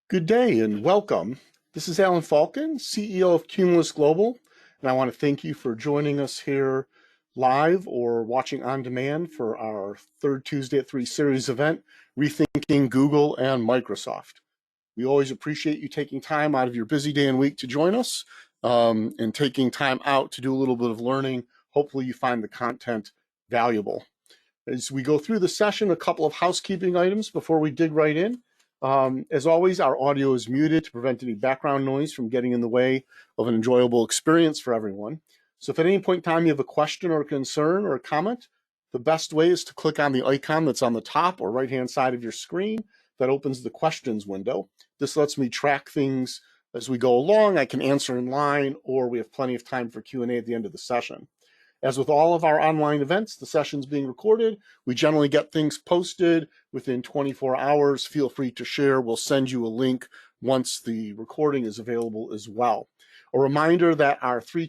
Good day and welcome. This is Allen Falcon, CEO of Cumulus Global, and I want to thank you for joining us here live or watching on demand for our third Tuesday at 3 series event, Rethinking Google and Microsoft. We always appreciate you taking time out of your busy day and week to join us and taking time out to do a little bit of learning. Hopefully you find the content valuable. As we go through the session, a couple of housekeeping items before we dig right in. As always, our audio is muted to prevent any background noise from getting in the way of an enjoyable experience for everyone. So if at any point in time you have a question or a concern or a comment, the best way is to click on the icon that's on the top or right-hand side of your screen that opens the questions window. This lets me track things as we go along. I can answer in line, or we have plenty of time for Q&A at the end of the session. As with all of our online events, the session's being recorded. We generally get things posted within 24 hours. Feel free to share. We'll send you a link once the recording is available as well. A reminder that our 3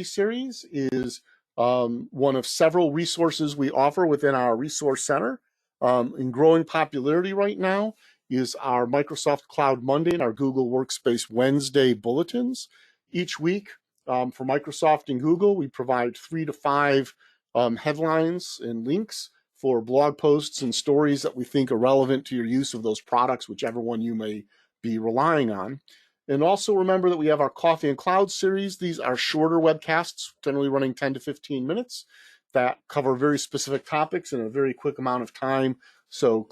series is one of several resources we offer within our resource center. In growing popularity right now is our Microsoft Cloud Monday and our Google Workspace Wednesday bulletins. Each week, for Microsoft and Google, we provide 3 to 5 headlines and links for blog posts and stories that we think are relevant to your use of those products, whichever one you may be relying on. And also remember that we have our Coffee and Cloud series. These are shorter webcasts, generally running 10 to 15 minutes, that cover very specific topics in a very quick amount of time. So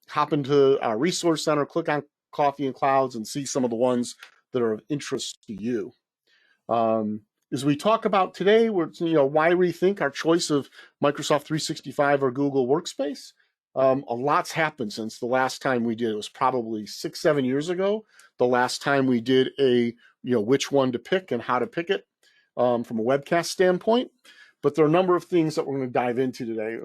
hop into our resource center, click on Coffee and Clouds, and see some of the ones that are of interest to you. As we talk about today, why rethink our choice of Microsoft 365 or Google Workspace? A lot's happened since the last time we did. It was probably 6-7 years ago, the last time we did which one to pick and how to pick it from a webcast standpoint. But there are a number of things that we're going to dive into today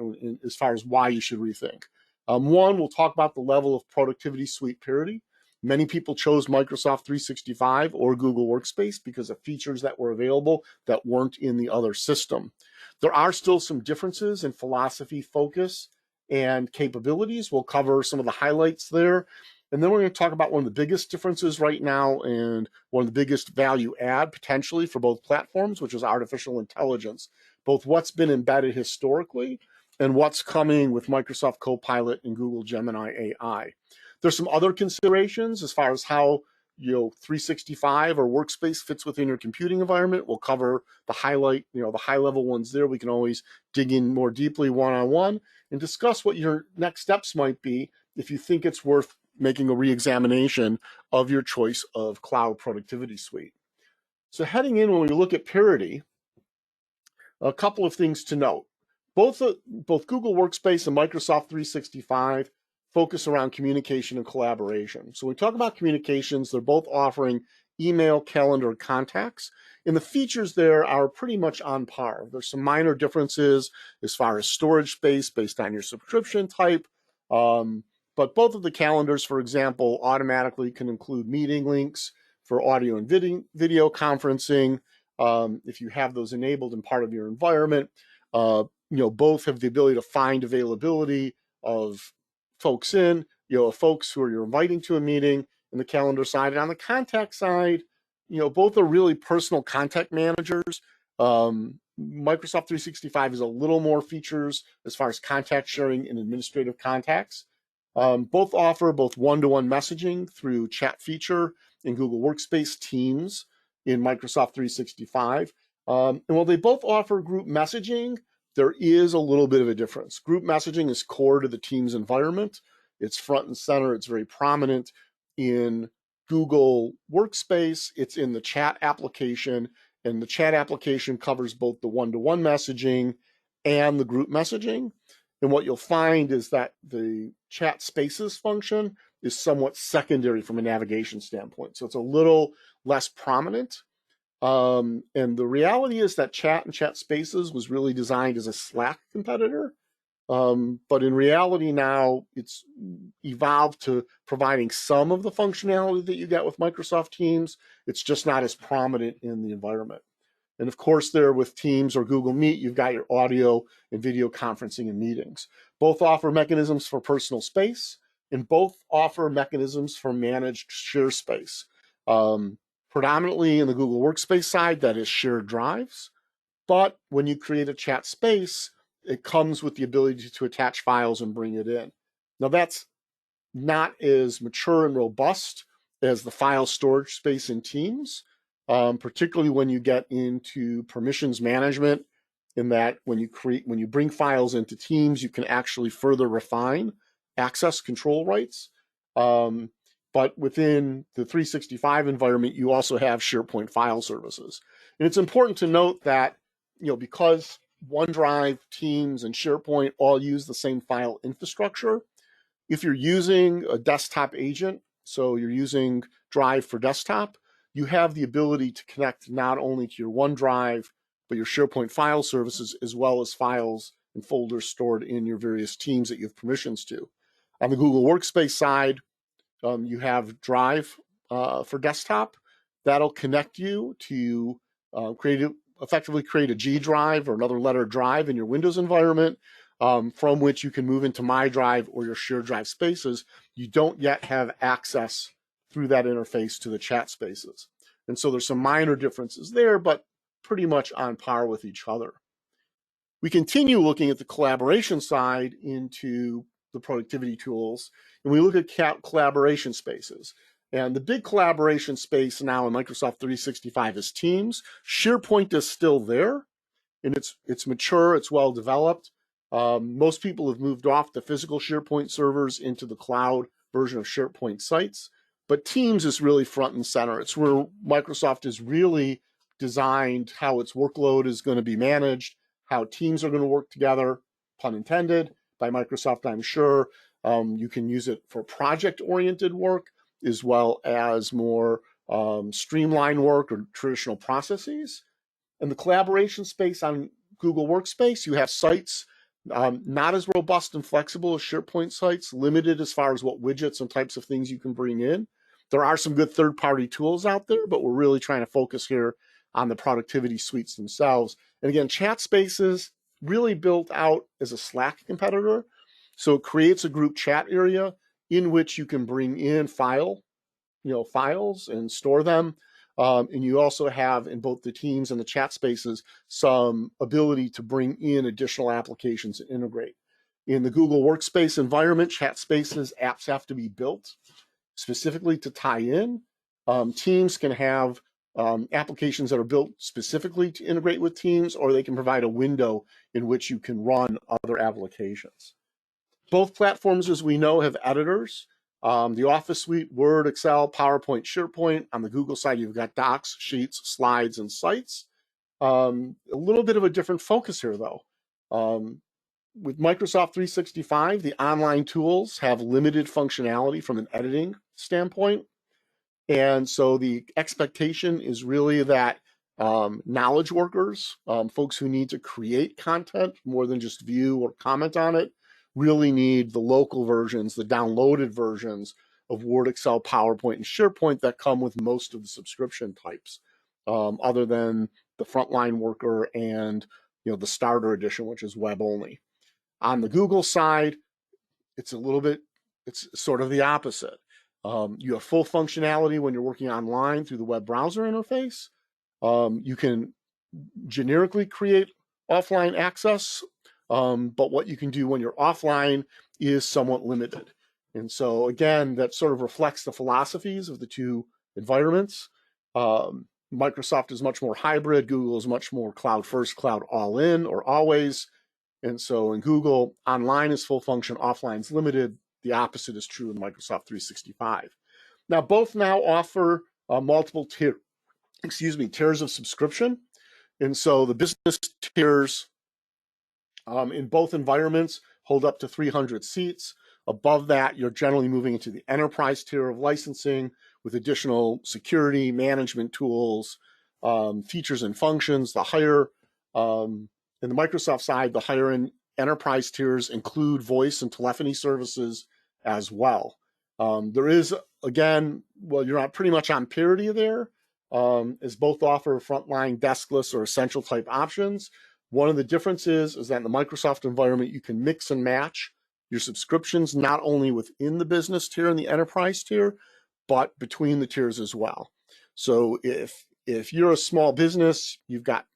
as far as why you should rethink. One, we'll talk about the level of productivity suite parity. Many people chose Microsoft 365 or Google Workspace because of features that were available that weren't in the other system. There are still some differences in philosophy, focus, and capabilities. We'll cover some of the highlights there. And then we're going to talk about one of the biggest differences right now and one of the biggest value add potentially for both platforms, which is artificial intelligence, both what's been embedded historically and what's coming with Microsoft Copilot and Google Gemini AI. There's some other considerations as far as how 365 or Workspace fits within your computing environment. We'll cover the high-level ones there. We can always dig in more deeply one-on-one and discuss what your next steps might be if you think it's worth making a re-examination of your choice of cloud productivity suite. So heading in, when we look at parity, a couple of things to note. Both Google Workspace and Microsoft 365 focus around communication and collaboration. So when we talk about communications, they're both offering email, calendar, and contacts. And the features there are pretty much on par. There's some minor differences as far as storage space based on your subscription type. But both of the calendars, for example, automatically can include meeting links for audio and video conferencing. If you have those enabled in part of your environment, both have the ability to find availability of folks folks who you're inviting to a meeting in the calendar side. And on the contact side, both are really personal contact managers. Microsoft 365 is a little more features as far as contact sharing and administrative contacts. Both offer both one-to-one messaging through chat feature in Google Workspace Teams in Microsoft 365. And while they both offer group messaging, there is a little bit of a difference. Group messaging is core to the Teams environment. It's front and center. It's very prominent in Google Workspace. It's in the chat application, and the chat application covers both the one-to-one messaging and the group messaging. And what you'll find is that the chat spaces function is somewhat secondary from a navigation standpoint. So it's a little less prominent. And the reality is that chat and chat spaces was really designed as a Slack competitor. But in reality now, it's evolved to providing some of the functionality that you get with Microsoft Teams. It's just not as prominent in the environment. And of course, there with Teams or Google Meet, you've got your audio and video conferencing and meetings. Both offer mechanisms for personal space. and both offer mechanisms for managed share space. Predominantly in the Google Workspace side, that is shared drives. But when you create a chat space, it comes with the ability to attach files and bring it in. Now, that's not as mature and robust as the file storage space in Teams, particularly when you get into permissions management, in that when you bring files into Teams, you can actually further refine access control rights. But within the 365 environment, you also have SharePoint file services. And it's important to note that, because OneDrive, Teams, and SharePoint all use the same file infrastructure, if you're using a desktop agent, so you're using Drive for desktop, you have the ability to connect not only to your OneDrive, but your SharePoint file services, as well as files and folders stored in your various teams that you have permissions to. On the Google Workspace side, you have Drive for desktop. That'll connect you to effectively create a G drive or another letter drive in your Windows environment, from which you can move into My Drive or your shared drive spaces. You don't yet have access through that interface to the chat spaces. And so there's some minor differences there, but pretty much on par with each other. We continue looking at the collaboration side into the productivity tools, and we look at collaboration spaces. And the big collaboration space now in Microsoft 365 is Teams. SharePoint is still there, and it's mature, it's well developed. Most people have moved off the physical SharePoint servers into the cloud version of SharePoint sites, but Teams is really front and center. It's where Microsoft has really designed how its workload is going to be managed, how teams are going to work together, pun intended, by Microsoft, I'm sure. You can use it for project-oriented work, as well as more streamlined work or traditional processes. In the collaboration space on Google Workspace, you have sites not as robust and flexible as SharePoint sites, limited as far as what widgets and types of things you can bring in. There are some good third-party tools out there, but we're really trying to focus here on the productivity suites themselves. And again, chat spaces really built out as a Slack competitor. So it creates a group chat area in which you can bring in files and store them. And you also have in both the Teams and the chat spaces some ability to bring in additional applications and integrate. In the Google Workspace environment, chat spaces apps have to be built specifically to tie in. Teams can have applications that are built specifically to integrate with Teams, or they can provide a window in which you can run other applications. Both platforms, as we know, have editors. The Office Suite, Word, Excel, PowerPoint, SharePoint. On the Google side, you've got Docs, Sheets, Slides, and Sites. A little bit of a different focus here, though. With Microsoft 365, the online tools have limited functionality from an editing standpoint. And so the expectation is really that knowledge workers, folks who need to create content more than just view or comment on it, really need the local versions, the downloaded versions of Word, Excel, PowerPoint, and SharePoint that come with most of the subscription types, other than the frontline worker and the starter edition, which is web only. On the Google side, it's sort of the opposite. You have full functionality when you're working online through the web browser interface. You can generically create offline access, but what you can do when you're offline is somewhat limited. And so again, that sort of reflects the philosophies of the two environments. Microsoft is much more hybrid. Google is much more cloud first, cloud all in or always. And so in Google, online is full function, offline is limited. The opposite is true in Microsoft 365. Now, both now offer multiple tiers of subscription. And so the business tiers in both environments hold up to 300 seats. Above that, you're generally moving into the enterprise tier of licensing with additional security, management tools, features and functions. The higher, in the Microsoft side, the higher end enterprise tiers include voice and telephony services as well. There is, again, you're pretty much on parity there, as both offer frontline deskless or essential type options. One of the differences is that in the Microsoft environment, you can mix and match your subscriptions, not only within the business tier and the enterprise tier, but between the tiers as well. So if you're a small business, you've got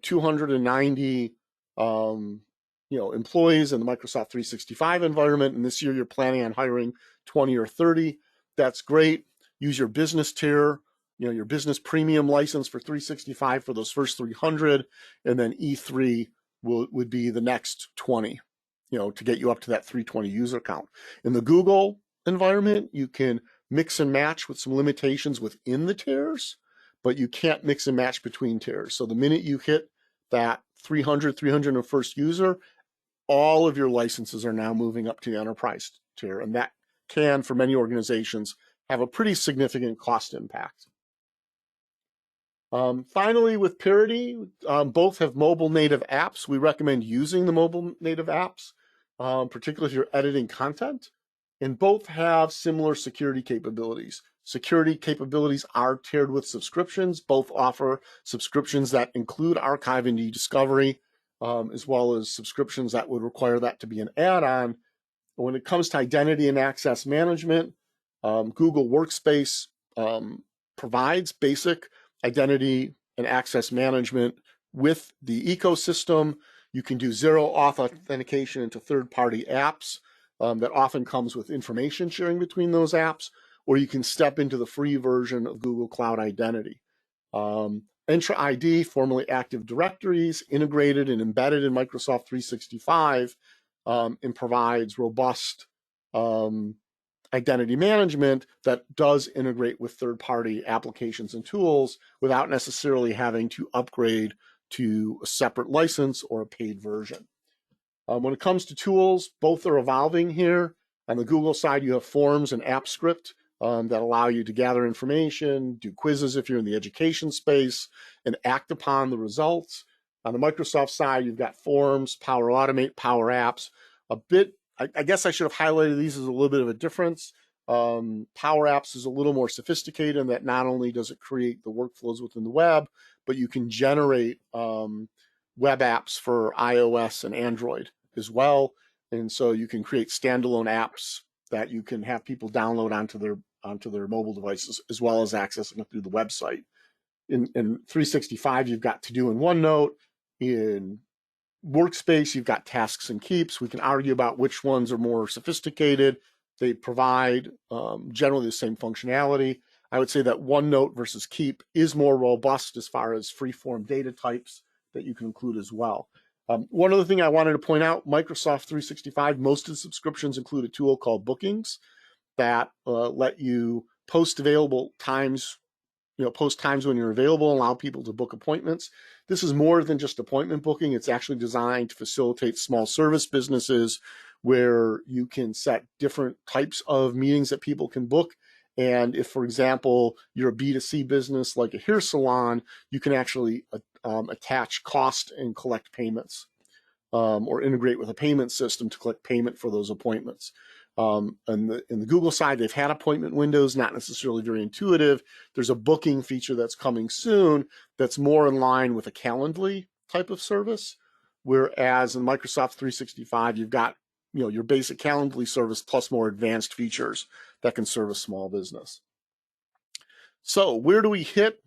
290 employees in the Microsoft 365 environment, and this year you're planning on hiring 20 or 30. That's great. Use your business tier, your business premium license for 365 for those first 300, and then E3 would be the next 20, to get you up to that 320 user count. In the Google environment, you can mix and match with some limitations within the tiers, but you can't mix and match between tiers. So the minute you hit that 301st user, all of your licenses are now moving up to the enterprise tier, and that can, for many organizations, have a pretty significant cost impact. Finally, with Parity, both have mobile native apps. We recommend using the mobile native apps, particularly if you're editing content, and both have similar security capabilities. Security capabilities are tiered with subscriptions. Both offer subscriptions that include archive and e-discovery, as well as subscriptions that would require that to be an add-on. When it comes to identity and access management, Google Workspace provides basic identity and access management with the ecosystem. You can do zero-auth authentication into third-party apps that often comes with information sharing between those apps, or you can step into the free version of Google Cloud Identity. Entra ID, formerly Active Directories, integrated and embedded in Microsoft 365 and provides robust identity management that does integrate with third-party applications and tools without necessarily having to upgrade to a separate license or a paid version. When it comes to tools, both are evolving here. On the Google side, you have Forms and AppScript that allow you to gather information, do quizzes if you're in the education space, and act upon the results. On the Microsoft side, you've got Forms, Power Automate, Power Apps. I guess I should have highlighted these as a little bit of a difference. Power Apps is a little more sophisticated in that not only does it create the workflows within the web, but you can generate web apps for iOS and Android as well. And so you can create standalone apps that you can have people download onto their mobile devices, as well as accessing it through the website. In 365, you've got To Do in OneNote. In Workspace, you've got Tasks and Keeps. We can argue about which ones are more sophisticated. They provide generally the same functionality. I would say that OneNote versus Keep is more robust as far as free-form data types that you can include as well. One other thing I wanted to point out, Microsoft 365, most of the subscriptions include a tool called Bookings that let you post available times, post times when you're available, allow people to book appointments. This is more than just appointment booking. It's actually designed to facilitate small service businesses where you can set different types of meetings that people can book. And if, for example, you're a B2C business like a hair salon, you can actually attach cost and collect payments or integrate with a payment system to collect payment for those appointments. In the Google side, they've had appointment windows, not necessarily very intuitive. There's a booking feature that's coming soon that's more in line with a Calendly type of service, whereas in Microsoft 365, you've got your basic Calendly service plus more advanced features that can serve a small business. So where do we hit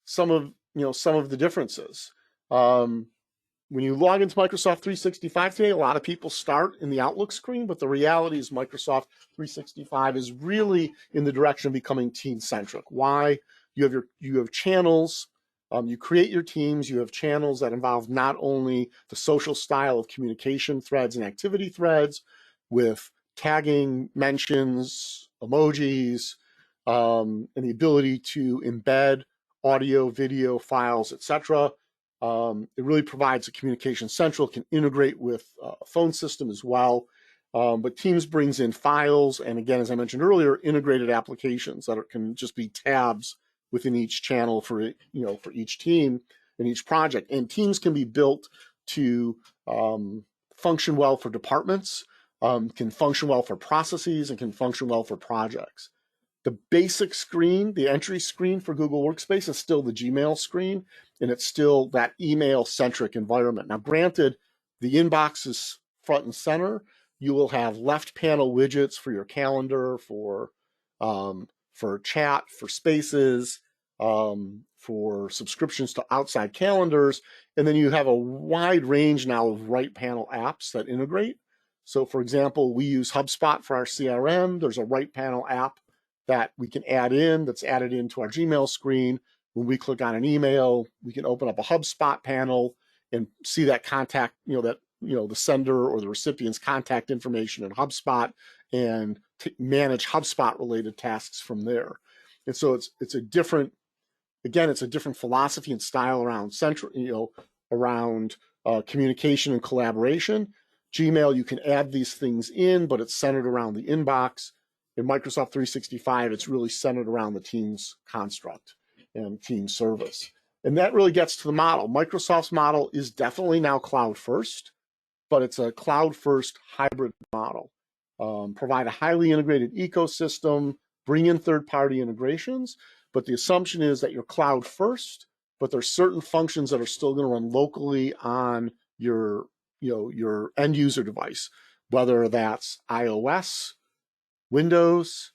some of the differences? When you log into Microsoft 365 today, a lot of people start in the Outlook screen, but the reality is Microsoft 365 is really in the direction of becoming team-centric. Why? You have channels. You create your teams. You have channels that involve not only the social style of communication threads and activity threads with tagging, mentions, emojis, and the ability to embed audio, video, files, etc. It really provides a communication central, can integrate with a phone system as well. But Teams brings in files, and again, as I mentioned earlier, integrated applications that can just be tabs within each channel for each team and each project. And Teams can be built to function well for departments, can function well for processes, and can function well for projects. The basic screen, the entry screen for Google Workspace is still the Gmail screen, and it's still that email-centric environment. Now, granted, the inbox is front and center, you will have left panel widgets for your calendar, for chat, for spaces, for subscriptions to outside calendars. And then you have a wide range now of right panel apps that integrate. So for example, we use HubSpot for our CRM. There's a right panel app that we can add in, that's added into our Gmail screen. When we click on an email, we can open up a HubSpot panel and see that contact, the sender or the recipient's contact information in HubSpot, and manage HubSpot related tasks from there. And so it's a different philosophy and style around communication and collaboration. Gmail, you can add these things in, but it's centered around the inbox. In Microsoft 365, it's really centered around the Teams construct and Teams service. And that really gets to the model. Microsoft's model is definitely now cloud first, but it's a cloud first hybrid model. Provide a highly integrated ecosystem, bring in third-party integrations, but the assumption is that you're cloud first, but there's certain functions that are still going to run locally on your end user device, whether that's iOS, Windows,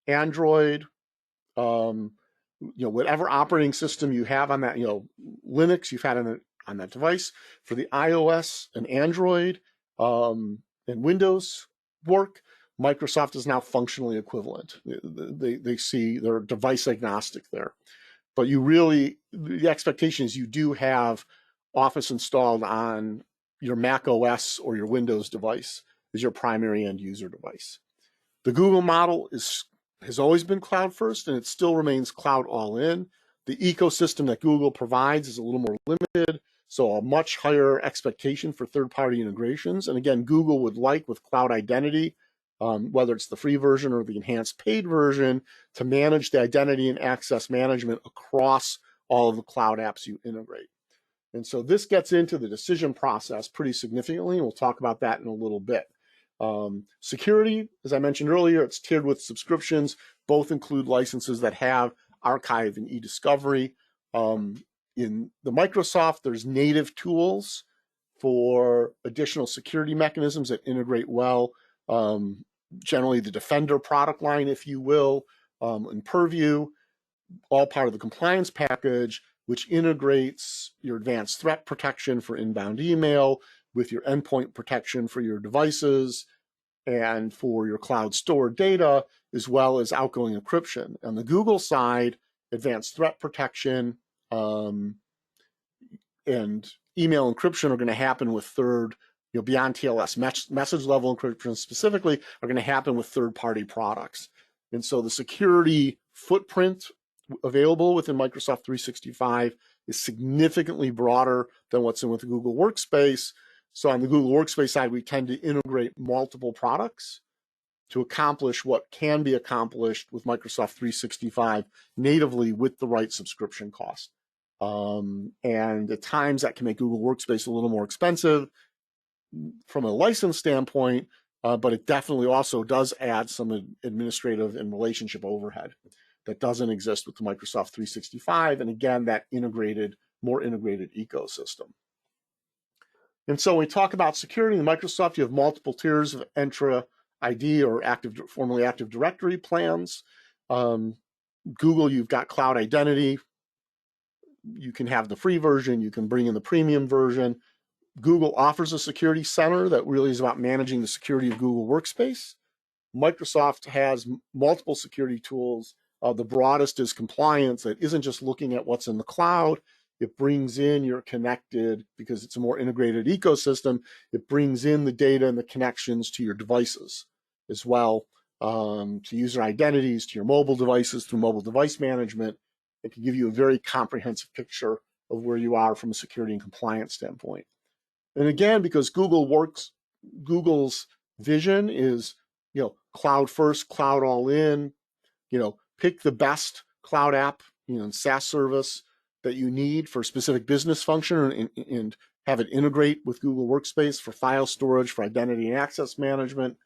Android, whatever operating system you have on that, Linux you've had on that device. For the iOS and Android and Windows work, Microsoft is now functionally equivalent. They see they're device agnostic there. But the expectation is you do have Office installed on your Mac OS or your Windows device as your primary end user device. The Google model has always been cloud first, and it still remains cloud all in. The ecosystem that Google provides is a little more limited, so a much higher expectation for third-party integrations. And again, Google would like, with Cloud Identity, whether it's the free version or the enhanced paid version, to manage the identity and access management across all of the cloud apps you integrate. And so this gets into the decision process pretty significantly, and we'll talk about that in a little bit. Security, as I mentioned earlier, it's tiered with subscriptions. Both include licenses that have archive and e-discovery. In the Microsoft, there's native tools for additional security mechanisms that integrate well. Generally the Defender product line, if you will, and Purview, all part of the compliance package, which integrates your advanced threat protection for inbound email with your endpoint protection for your devices and for your cloud stored data, as well as outgoing encryption. On the Google side, advanced threat protection and email encryption are going to happen with beyond TLS, message level encryption specifically, are going to happen with third-party products. And so the security footprint available within Microsoft 365 is significantly broader than what's in with the Google Workspace. So on the Google Workspace side, we tend to integrate multiple products to accomplish what can be accomplished with Microsoft 365 natively with the right subscription cost. And at times that can make Google Workspace a little more expensive from a license standpoint, but it definitely also does add some administrative and relationship overhead that doesn't exist with the Microsoft 365. And again, that more integrated ecosystem. And so when we talk about security in Microsoft, you have multiple tiers of Entra ID or formerly Active Directory plans. Google, you've got Cloud Identity. You can have the free version. You can bring in the premium version. Google offers a security center that really is about managing the security of Google Workspace. Microsoft has multiple security tools. The broadest is compliance. That isn't just looking at what's in the cloud. It brings in your connected, because it's a more integrated ecosystem, it brings in the data and the connections to your devices as well, to user identities, to your mobile devices through mobile device management. It can give you a very comprehensive picture of where you are from a security and compliance standpoint. And again, because Google's vision is, cloud first, cloud all in, pick the best cloud app, SaaS service that you need for a specific business function and have it integrate with Google Workspace for file storage, for identity and access management,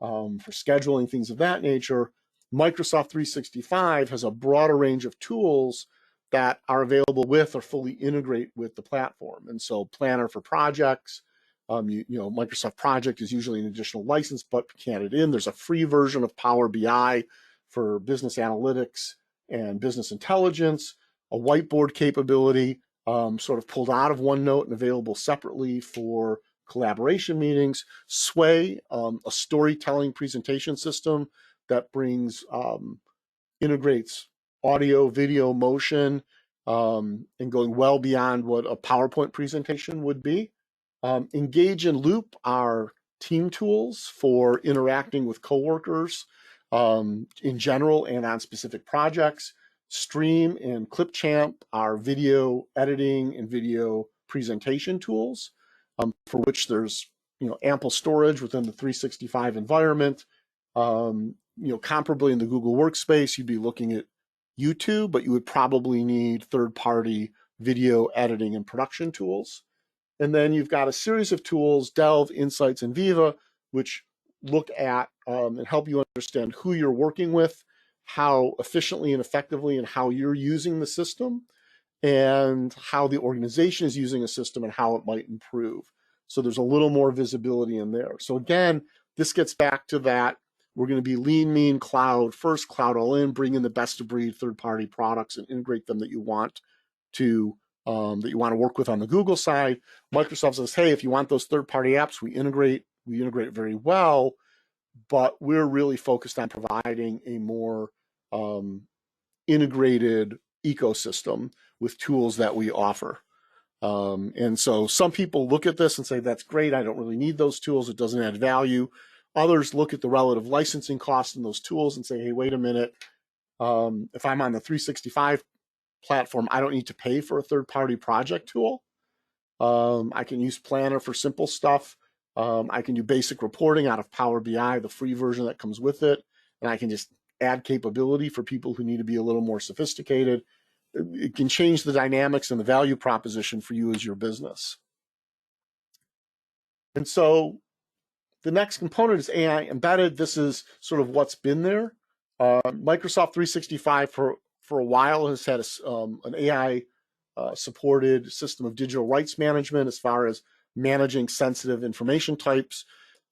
for scheduling, things of that nature. Microsoft 365 has a broader range of tools that are available with or fully integrate with the platform. And so Planner for projects, Microsoft Project is usually an additional license, but can't add it in. There's a free version of Power BI for business analytics and business intelligence, a whiteboard capability, sort of pulled out of OneNote and available separately for collaboration meetings. Sway, a storytelling presentation system that integrates audio, video, motion, and going well beyond what a PowerPoint presentation would be. Engage and Loop are team tools for interacting with coworkers in general and on specific projects. Stream and Clipchamp are video editing and video presentation tools for which there's ample storage within the 365 environment. Comparably in the Google Workspace, you'd be looking at YouTube, but you would probably need third-party video editing and production tools. And then you've got a series of tools, Delve, Insights, and Viva, which look at and help you understand who you're working with, how efficiently and effectively and how you're using the system, and how the organization is using a system and how it might improve. So there's a little more visibility in there. So again, this gets back to that. We're going to be lean, mean, cloud first, cloud all in, bring in the best of breed third-party products and integrate them that you want to work with on the Google side. Microsoft says, hey, if you want those third-party apps, we integrate very well, but we're really focused on providing a more integrated ecosystem with tools that we offer. And so some people look at this and say, that's great, I don't really need those tools, it doesn't add value. Others look at the relative licensing cost in those tools and say, hey, wait a minute, if I'm on the 365 platform, I don't need to pay for a third-party project tool. I can use Planner for simple stuff. I can do basic reporting out of Power BI, the free version that comes with it, and I can just add capability for people who need to be a little more sophisticated. It can change the dynamics and the value proposition for you as your business. And so the next component is AI embedded. This is sort of what's been there. Microsoft 365 for a while has had an AI supported system of digital rights management as far as managing sensitive information types,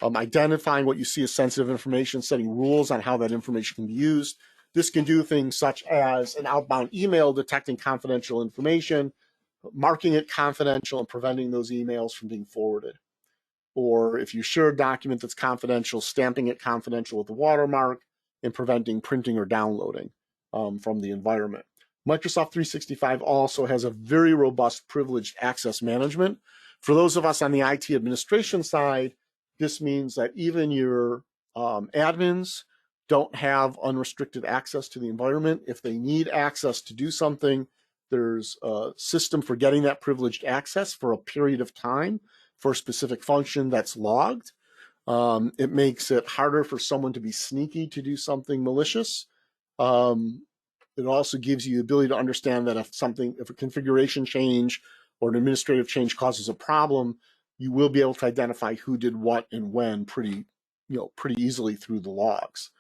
identifying what you see as sensitive information, setting rules on how that information can be used. This can do things such as an outbound email detecting confidential information, marking it confidential and preventing those emails from being forwarded. Or if you share a document that's confidential, stamping it confidential with a watermark and preventing printing or downloading from the environment. Microsoft 365 also has a very robust privileged access management. For those of us on the IT administration side, this means that even your admins don't have unrestricted access to the environment. If they need access to do something, there's a system for getting that privileged access for a period of time for a specific function that's logged. It makes it harder for someone to be sneaky to do something malicious. It also gives you the ability to understand that if a configuration change or an administrative change causes a problem, you will be able to identify who did what and when pretty easily through the logs.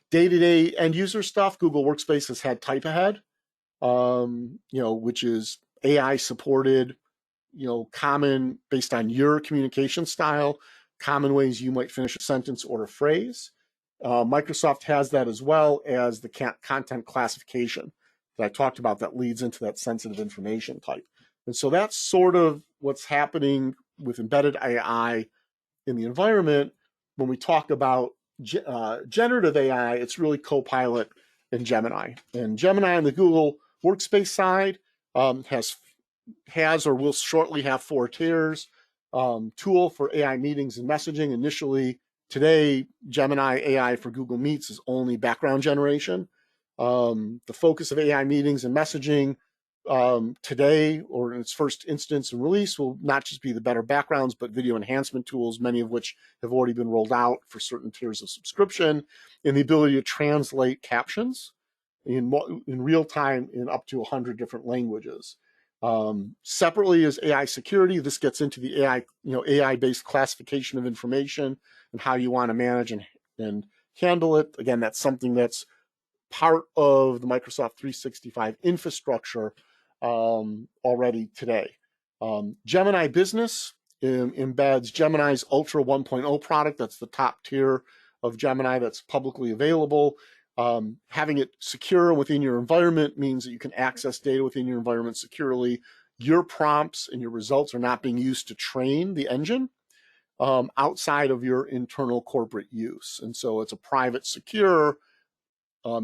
Day-to-day end user stuff, Google Workspace has had type ahead, which is AI supported, common based on your communication style, common ways you might finish a sentence or a phrase. Microsoft has that as well as the content classification that I talked about that leads into that sensitive information type. And so that's sort of what's happening with embedded AI in the environment. When we talk about generative AI, it's really Copilot and Gemini. And Gemini on the Google Workspace side has or will shortly have 4 tiers. Tool for AI meetings and messaging. Initially, today, Gemini AI for Google Meets is only background generation. The focus of AI meetings and messaging today, or in its first instance and release, will not just be the better backgrounds, but video enhancement tools, many of which have already been rolled out for certain tiers of subscription, and the ability to translate captions in real time in up to 100 different languages. Separately is AI security. This gets into the AI-based classification of information and how you want to manage and handle it. Again, that's something that's part of the Microsoft 365 infrastructure already today. Gemini Business embeds Gemini's Ultra 1.0 product. That's the top tier of Gemini that's publicly available. Having it secure within your environment means that you can access data within your environment securely. Your prompts and your results are not being used to train the engine outside of your internal corporate use. And so it's a private, secure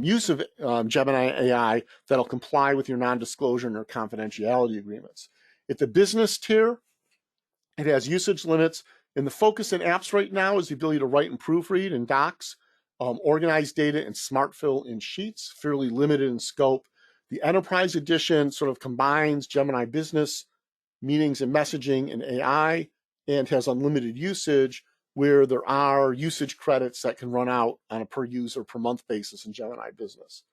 use of Gemini AI that'll comply with your non-disclosure and your confidentiality agreements. At the business tier, it has usage limits. And the focus in apps right now is the ability to write and proofread in docs, organize data and smart fill in sheets, fairly limited in scope. The Enterprise Edition sort of combines Gemini Business, meetings and messaging and AI, and has unlimited usage, where there are usage credits that can run out on a per user per month basis in Gemini Business.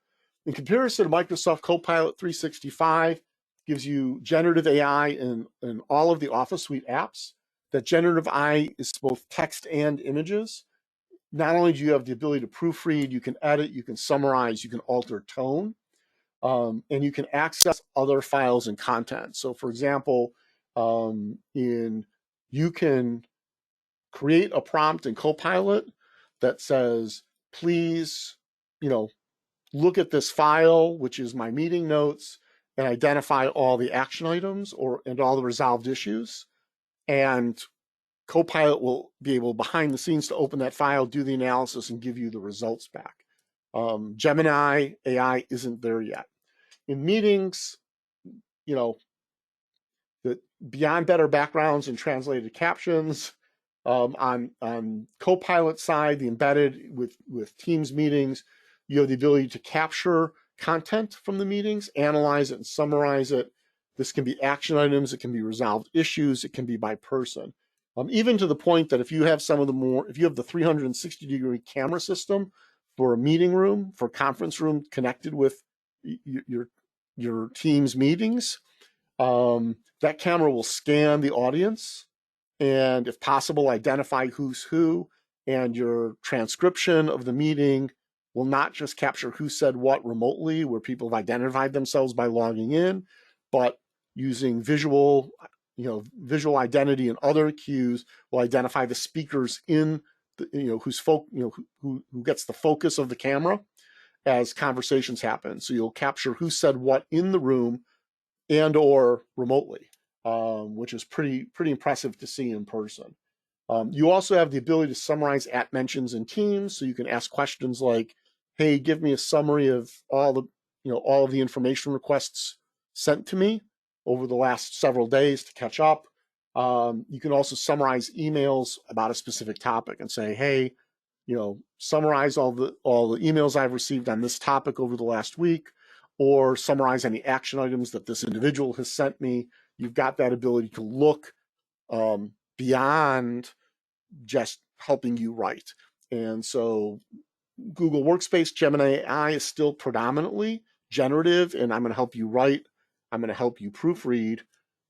In comparison to Microsoft Copilot 365, gives you generative AI in all of the Office Suite apps. That generative AI is both text and images. Not only do you have the ability to proofread, you can edit, you can summarize, you can alter tone, and you can access other files and content. So for example, you can create a prompt in Copilot that says, please, look at this file, which is my meeting notes, and identify all the action items and all the resolved issues. And Copilot will be able behind the scenes to open that file, do the analysis, and give you the results back. Gemini AI isn't there yet. In meetings, the beyond better backgrounds and translated captions. On Copilot side, the embedded with Teams meetings, you have the ability to capture content from the meetings, analyze it and summarize it. This can be action items, it can be resolved issues, it can be by person. Even to the point that if you have if you have the 360-degree camera system for a meeting room, for a conference room connected with your Teams meetings, that camera will scan the audience and, if possible, identify who's who, and your transcription of the meeting will not just capture who said what remotely, where people have identified themselves by logging in, but using visual identity and other cues will identify the speakers in who gets the focus of the camera as conversations happen. So you'll capture who said what in the room and or remotely, which is pretty impressive to see in person. You also have the ability to summarize at mentions in Teams, so you can ask questions like, "Hey, give me a summary of all of the information requests sent to me over the last several days to catch up." You can also summarize emails about a specific topic and say, "Hey, summarize all the emails I've received on this topic over the last week, or summarize any action items that this individual has sent me." You've got that ability to look beyond just helping you write. And so Google Workspace Gemini AI is still predominantly generative, and I'm going to help you write, I'm going to help you proofread,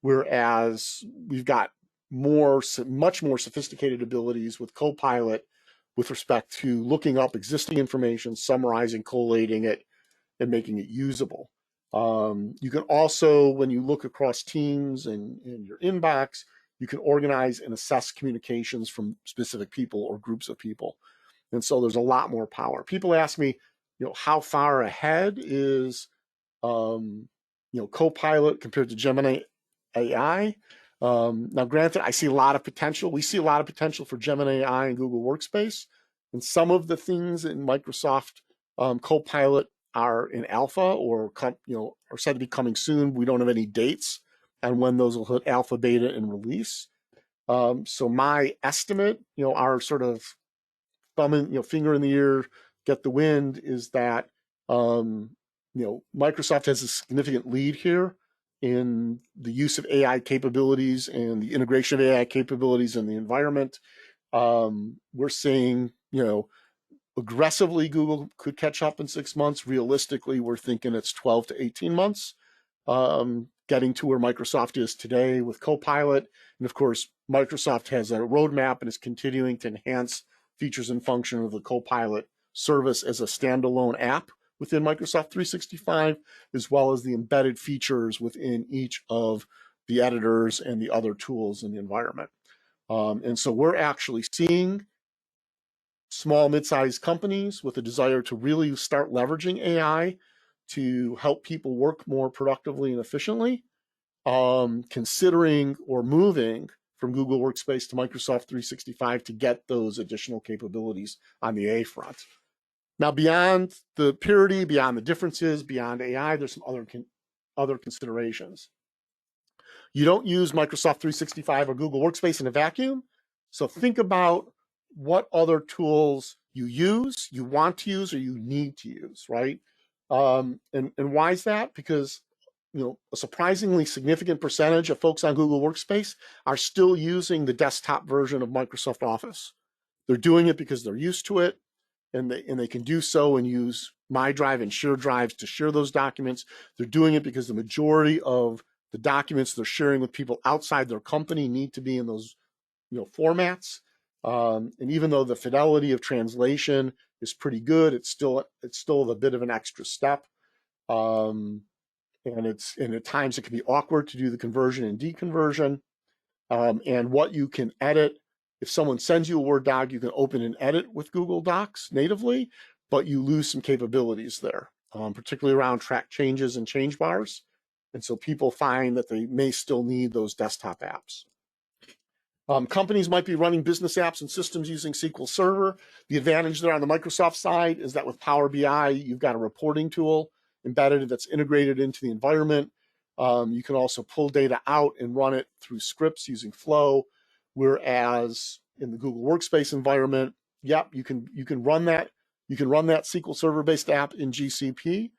whereas we've got much more sophisticated abilities with Copilot with respect to looking up existing information, summarizing, collating it, and making it usable. You can also, when you look across Teams and your inbox, you can organize and assess communications from specific people or groups of people. And so there's a lot more power. People ask me, how far ahead is, Copilot compared to Gemini AI? Now, granted, I see a lot of potential. We see a lot of potential for Gemini AI and Google Workspace. And some of the things in Microsoft Copilot are in alpha or are said to be coming soon. We don't have any dates on when those will hit alpha, beta, and release. So my estimate, our sort of finger in the ear, get the wind, is that Microsoft has a significant lead here in the use of AI capabilities and the integration of AI capabilities in the environment. We're seeing, aggressively, Google could catch up in 6 months. Realistically, we're thinking it's 12 to 18 months, getting to where Microsoft is today with Copilot. And of course, Microsoft has a roadmap and is continuing to enhance features and function of the Copilot service as a standalone app within Microsoft 365, as well as the embedded features within each of the editors and the other tools in the environment. And so we're actually seeing small, mid-sized companies with a desire to really start leveraging AI to help people work more productively and efficiently, considering or moving from Google Workspace to Microsoft 365 to get those additional capabilities on the A front. Now, beyond the purity, beyond the differences, beyond AI, there's some other considerations. You don't use Microsoft 365 or Google Workspace in a vacuum. So think about what other tools you use, you want to use, or you need to use, right? And why is that? Because a surprisingly significant percentage of folks on Google Workspace are still using the desktop version of Microsoft Office. They're doing it because they're used to it, and they can do so and use MyDrive and Share Drives to share those documents. They're doing it because the majority of the documents they're sharing with people outside their company need to be in those formats. And even though the fidelity of translation is pretty good, it's still a bit of an extra step. And at times it can be awkward to do the conversion and deconversion. And what you can edit, if someone sends you a Word doc, you can open and edit with Google Docs natively, but you lose some capabilities there, particularly around track changes and change bars. And so people find that they may still need those desktop apps. Companies might be running business apps and systems using SQL Server. The advantage there on the Microsoft side is that with Power BI, you've got a reporting tool embedded that's integrated into the environment. You can also pull data out and run it through scripts using Flow, whereas in the Google Workspace environment, yep, you can run that SQL Server-based app in GCP,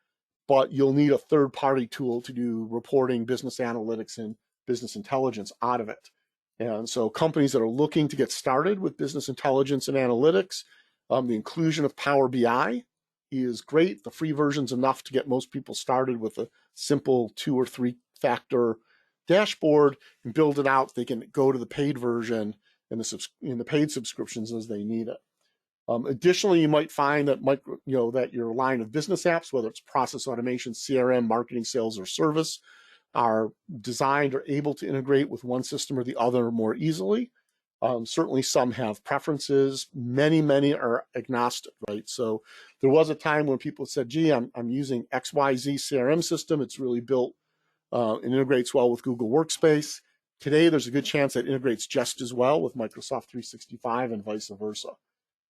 but you'll need a third-party tool to do reporting, business analytics, and business intelligence out of it. And so companies that are looking to get started with business intelligence and analytics, the inclusion of Power BI is great. The free version's enough to get most people started with a simple 2 or 3 factor dashboard and build it out. They can go to the paid version and the paid subscriptions as they need it. Additionally, you might find that that your line of business apps, whether it's process automation, CRM, marketing, sales, or service, are designed or able to integrate with one system or the other more easily. Certainly some have preferences. Many are agnostic, right? So there was a time when people said, gee, I'm using XYZ CRM system. It's really built and integrates well with Google Workspace. Today, there's a good chance that it integrates just as well with Microsoft 365 and vice versa.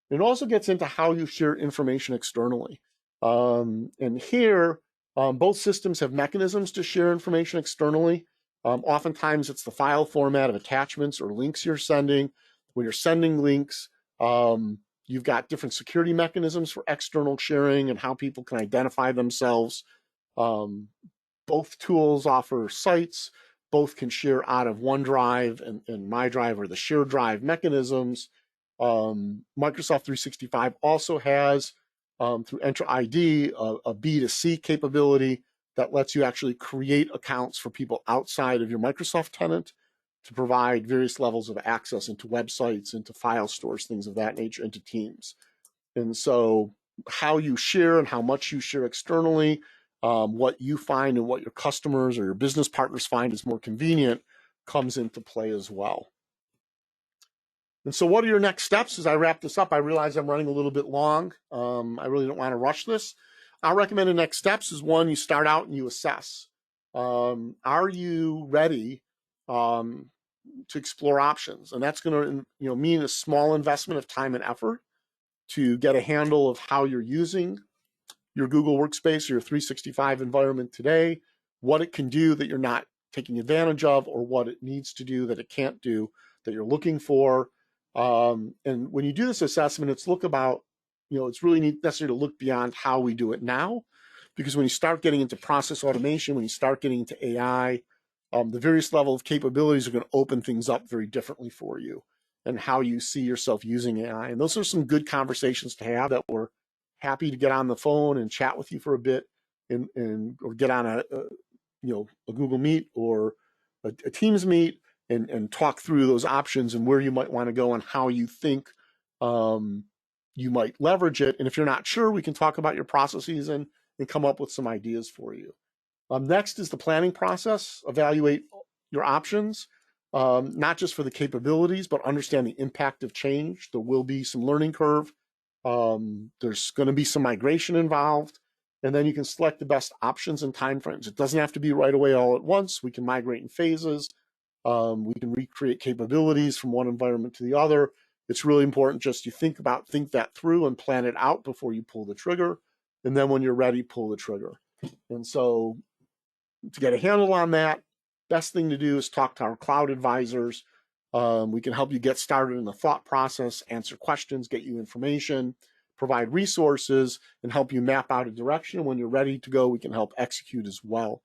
It also gets into how you share information externally. And here, both systems have mechanisms to share information externally. Oftentimes, it's the file format of attachments or links you're sending. When you're sending links, you've got different security mechanisms for external sharing and how people can identify themselves. Both tools offer sites. Both can share out of OneDrive and MyDrive or the shared drive mechanisms. Microsoft 365 also has, through Enter ID, a B2C capability that lets you actually create accounts for people outside of your Microsoft tenant to provide various levels of access into websites, into file stores, things of that nature, into Teams. And so how you share and how much you share externally, what you find and what your customers or your business partners find is more convenient comes into play as well. And so what are your next steps? As I wrap this up, I realize I'm running a little bit long. I really don't want to rush this. Our recommended next steps is, one, you start out and you assess. Are you ready to explore options? And that's going to mean a small investment of time and effort to get a handle of how you're using your Google Workspace or your 365 environment today, what it can do that you're not taking advantage of, or what it needs to do that it can't do that you're looking for. And when you do this assessment, it's it's really necessary to look beyond how we do it now, because when you start getting into process automation, when you start getting into AI, the various level of capabilities are going to open things up very differently for you and how you see yourself using AI. And those are some good conversations to have that we're happy to get on the phone and chat with you for a bit or get on a Google Meet or a Teams meet and talk through those options and where you might want to go and how you think you might leverage it. And if you're not sure, we can talk about your processes and come up with some ideas for you. Next is the planning process. Evaluate your options. not just for the capabilities, but understand the impact of change. There will be some learning curve. There's going to be some migration involved. And then you can select the best options and timeframes. It doesn't have to be right away all at once. We can migrate in phases. We can recreate capabilities from one environment to the other. It's really important just you think that through and plan it out before you pull the trigger. And then when you're ready, pull the trigger. And so to get a handle on that, best thing to do is talk to our cloud advisors. We can help you get started in the thought process, answer questions, get you information, provide resources, and help you map out a direction. When you're ready to go, we can help execute as well.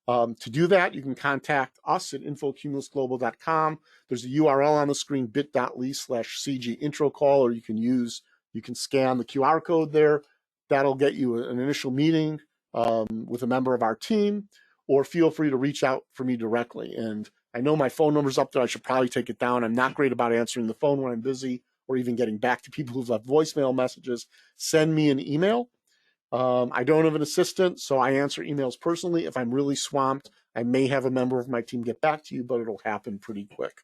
To do that, you can contact us at info@cumulusglobal.com. There's a URL on the screen, bit.ly/CG intro call, or you can scan the QR code there. That'll get you an initial meeting with a member of our team, or feel free to reach out for me directly. And I know my phone number's up there. I should probably take it down. I'm not great about answering the phone when I'm busy or even getting back to people who've left voicemail messages. Send me an email. I don't have an assistant, so I answer emails personally. If I'm really swamped, I may have a member of my team get back to you, but it'll happen pretty quick.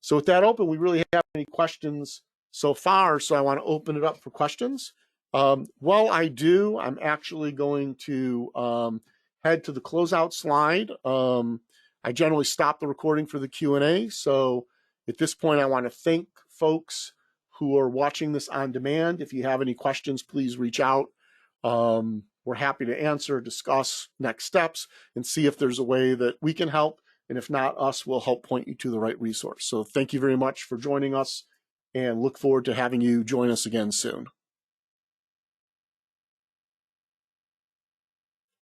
So with that open, we really have any questions so far, so I want to open it up for questions. While I do, I'm actually going to head to the closeout slide. I generally stop the recording for the Q&A, so at this point, I want to thank folks who are watching this on demand. If you have any questions, please reach out. We're happy to answer, discuss next steps, and see if there's a way that we can help. And if not, us will help point you to the right resource. So thank you very much for joining us, and look forward to having you join us again soon.